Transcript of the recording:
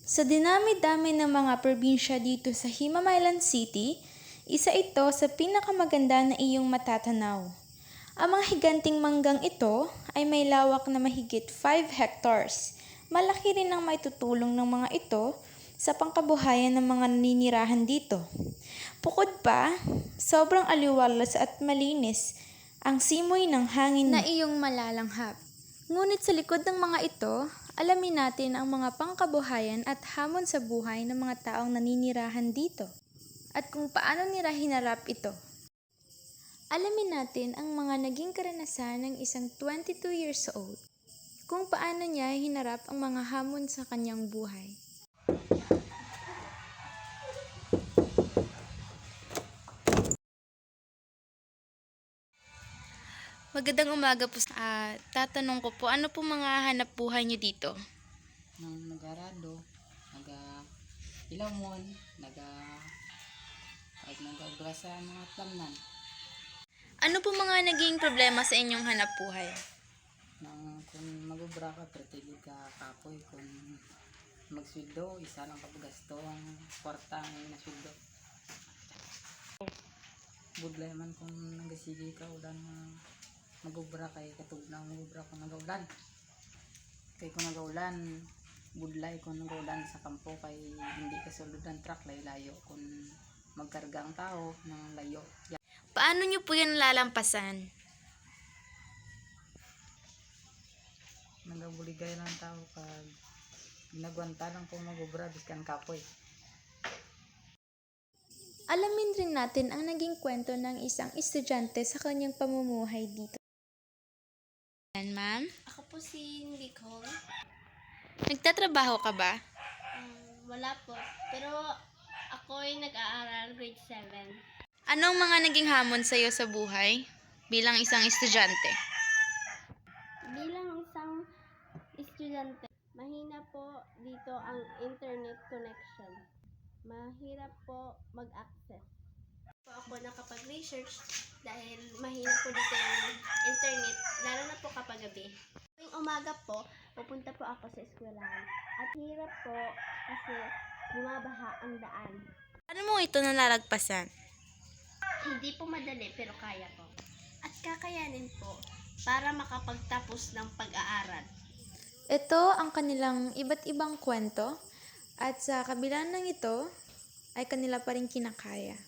Sa dinami-dami ng mga probinsya dito sa Himamaylan City, isa ito sa pinakamaganda na iyong matatanaw. Ang mga higanting manggang ito ay may lawak na mahigit 5 hectares. Malaki rin ang maitutulong ng mga ito sa pangkabuhayan ng mga naninirahan dito. Bukod pa, sobrang aliwalas at malinis ang simoy ng hangin na iyong malalanghap. Ngunit sa likod ng mga ito, alamin natin ang mga pangkabuhayan at hamon sa buhay ng mga taong naninirahan dito at kung paano nila hinarap ito. Alamin natin ang mga naging karanasan ng isang 22 years old, kung paano niya hinarap ang mga hamon sa kanyang buhay. Magandang umaga po. Tatanong ko po, ano po mga hanap buhay niyo dito? Nang nag-arado, nag-ilamon, nag-agra sa mga tamnan. Ano po mga naging problema sa inyong hanap buhay? Nang kung mag-ubra ka, pertigid ka kapoy. Kung magsweldo, isa lang kapagasto ang kwarta ang nasweldo. Budlay man kung nagasigi ka, ulan mag-ubra kay katug na mag-ubra kung nag-ulan. Kay kung nag-ulan, budlay kung nag-ulan sa kampo kay hindi ka sulod ng truck, layo kung magkarga ang tao ng layo. Paano niyo po yan lalampasan? Nagabuligay lang tao pag ginagwanta lang kung mag-ubra biskan kapoy. Alamin rin natin ang naging kwento ng isang estudyante sa kanyang pamumuhay dito. Ma'am, Ako po si Nicole. nagtatrabaho ka ba? Wala po. Pero ako ay nag-aaral grade 7. Anong mga naging hamon sa iyo sa buhay bilang isang estudyante? Bilang isang estudyante, mahina po dito ang internet connection. Mahirap po mag-access. Po ako nakapag-research dahil mahina po dito yung internet, lalo na po kapag gabi. Tuwing umaga po, pupunta po ako sa eskwelahan. At hirap po kasi bumabaha ang daan. Ano mo ito nalalagpasan? Hindi po madali pero kaya po. At kakayanin po para makapagtapos ng pag-aaral. Ito ang kanilang iba't ibang kwento at sa kabila ng ito ay kanila pa rin kinakaya.